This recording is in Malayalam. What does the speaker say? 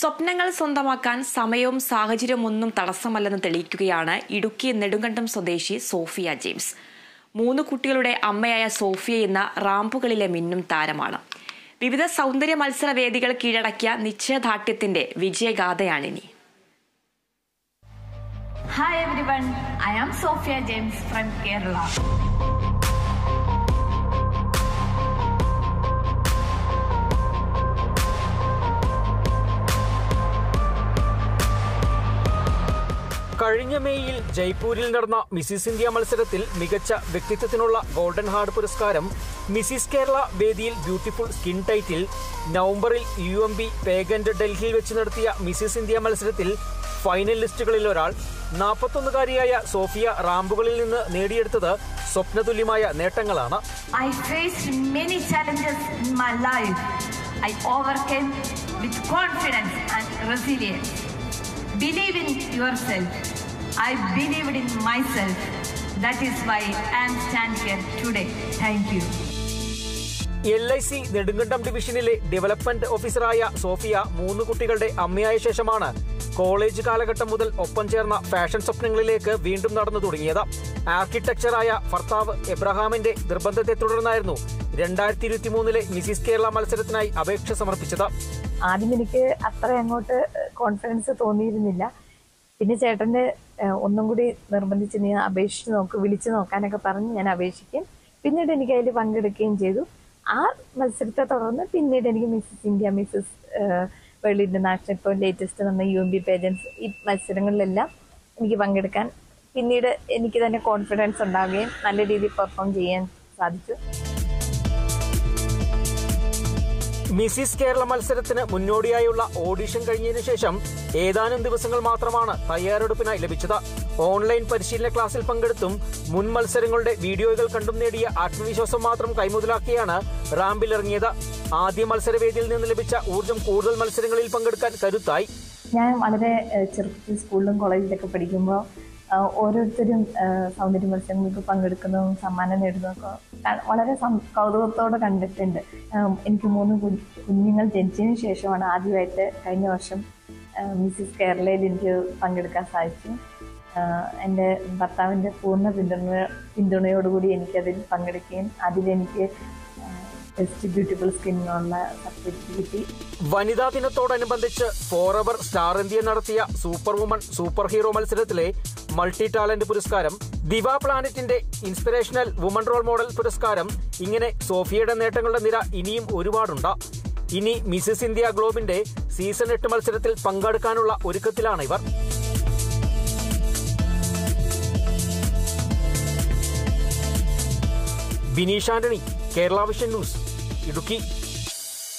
സ്വപ്നങ്ങൾ സ്വന്തമാക്കാൻ സമയവും സാഹചര്യവും ഒന്നും തടസ്സമല്ലെന്ന് തെളിയിക്കുകയാണ് ഇടുക്കി നെടുങ്കണ്ടം സ്വദേശി സോഫിയ ജെയിംസ്. 3 കുട്ടികളുടെ അമ്മയായ സോഫിയ ഇന്ന് റാമ്പുകളിലെ മിന്നും താരമാണ്. വിവിധ സൗന്ദര്യ മത്സര വേദികൾ കീഴടക്കിയ നിശ്ചയദാർഢ്യത്തിന്റെ വിജയഗാഥയാണിനി. Hi everyone, I am Sophia James from Kerala. കഴിഞ്ഞ മേയിൽ ജയ്പൂരിൽ നടന്ന മിസിസ് ഇന്ത്യ മത്സരത്തിൽ മികച്ച വ്യക്തിത്വത്തിനുള്ള ഗോൾഡൻ ഹാർട്ട് പുരസ്കാരം, മിസിസ് കേരള വേദിയിൽ ബ്യൂട്ടിഫുൾ സ്കിൻ ടൈറ്റിൽ, നവംബറിൽ UMB പേഗന്റ് ഡൽഹിയിൽ വെച്ച് നടത്തിയ മിസിസ് ഇന്ത്യ മത്സരത്തിൽ ഫൈനലിസ്റ്റുകളിൽ ഒരാൾ 41-കാരിയായ സോഫിയ റാമ്പുകളിൽ നിന്ന് നേടിയെടുത്തത് സ്വപ്നതുല്യമായ നേട്ടങ്ങളാണ്. I faced many challenges in my life. I overcame with confidence and resilience. Believe in yourself. I believed in myself. That is why I am stand here today. Thank you. LIC Nedumkandam ഡിവിഷനിലെ ഡെവലപ്മെന്റ് ഓഫീസറായ സോഫിയ 3 കുട്ടികളുടെ അമ്മയായ ശേഷമാണ് കോളേജ് കാലഘട്ടം മുതൽ ഒപ്പം ചേർന്ന ഫാഷൻ സ്വപ്നങ്ങളിലേക്ക് വീണ്ടും നടന്നു തുടങ്ങിയത്. ആർക്കിടെക്ചറായ ഭർത്താവ് എബ്രഹാമിന്റെ നിർബന്ധത്തെ തുടർന്നായിരുന്നു 2023 മിസിസ് കേരള മത്സരത്തിനായി അപേക്ഷ സമർപ്പിച്ചത്. ആദ്യം എനിക്ക് അത്ര അങ്ങോട്ട് കോൺഫിഡൻസ് തോന്നിയിരുന്നില്ല. പിന്നെ ചേട്ടന് ഒന്നും കൂടി നിർബന്ധിച്ച് നീ അപേക്ഷിച്ച് നോക്ക്, വിളിച്ചു നോക്കാനൊക്കെ പറഞ്ഞ് ഞാൻ അപേക്ഷിക്കും. പിന്നീട് എനിക്ക് അതിൽ പങ്കെടുക്കുകയും ചെയ്തു. ആ മത്സരത്തെ തുടർന്ന് പിന്നീട് എനിക്ക് Mrs India, Mrs world international, ഇപ്പോൾ ലേറ്റസ്റ്റ് വന്ന UMB പേജൻസ്, ഈ മത്സരങ്ങളിലെല്ലാം എനിക്ക് പങ്കെടുക്കാൻ പിന്നീട് എനിക്ക് തന്നെ കോൺഫിഡൻസ് ഉണ്ടാവുകയും നല്ല രീതിയിൽ പെർഫോം ചെയ്യാൻ സാധിച്ചു. മിസിസ് കേരള മത്സരത്തിന് മുന്നോടിയായുള്ള ഓഡിഷൻ കഴിഞ്ഞതിനു ശേഷം ഏതാനും ദിവസങ്ങൾ മാത്രമാണ് തയ്യാറെടുപ്പിനായി ലഭിച്ചത്. ഓൺലൈൻ പരിശീലന ക്ലാസ്സിൽ പങ്കെടുത്തും മുൻ മത്സരങ്ങളുടെ വീഡിയോകൾ കണ്ടും നേടിയ ആത്മവിശ്വാസം മാത്രം കൈമുതലാക്കിയാണ് റാമ്പിലിറങ്ങിയത്. ആദ്യ മത്സരവേദിയിൽ നിന്ന് ലഭിച്ച ഊർജ്ജം കൂടുതൽ മത്സരങ്ങളിൽ പങ്കെടുക്കാൻ കരുത്തായി. ഞാൻ വളരെ ചെറുപ്പത്തിൽ സ്കൂളിലും കോളേജിലൊക്കെ പഠിക്കുമ്പോൾ ഓരോരുത്തരും സൗന്ദര്യ മത്സരങ്ങൾക്ക് പങ്കെടുക്കുന്നതും സമ്മാനം നേടുന്നതൊക്കെ വളരെ കൗതുകത്തോടെ കണ്ടിട്ടുണ്ട്. എനിക്ക് 3 കുഞ്ഞുങ്ങൾ ജനിച്ചതിന് ശേഷമാണ് ആദ്യമായിട്ട് കഴിഞ്ഞ വർഷം മിസിസ് കേരളയിൽ എനിക്ക് പങ്കെടുക്കാൻ സാധിച്ചു. എൻ്റെ ഭർത്താവിൻ്റെ പൂർണ്ണ പിന്തുണയോടുകൂടി എനിക്കതിൽ പങ്കെടുക്കുകയും അതിലെനിക്ക് ബെസ്റ്റ് ബ്യൂട്ടിഫുൾ സ്കിന്നുള്ള സർട്ടിഫിക്കറ്റ് കിട്ടി. വനിതാ ദിനത്തോടനുബന്ധിച്ച് ഫോറെവർ സ്റ്റാർ ഇന്ത്യ നടത്തിയ സൂപ്പർ വുമൺ സൂപ്പർ ഹീറോ മത്സരത്തിലെ മൾട്ടി ടാലന്റ് പുരസ്കാരം, ദിവ പ്ലാനറ്റിന്റെ ഇൻസ്പിറേഷണൽ വുമൺ റോൾ മോഡൽ പുരസ്കാരം, ഇങ്ങനെ സോഫിയയുടെ നേട്ടങ്ങളുടെ നിര ഇനിയും ഒരുപാടുണ്ട്. ഇനി മിസിസ് ഇന്ത്യ ഗ്ലോബിന്റെ സീസൺ 8 മത്സരത്തിൽ പങ്കെടുക്കാനുള്ള ഒരുക്കത്തിലാണ് ഇവർ. Bineesh Antony, Kerala vision news, Idukki.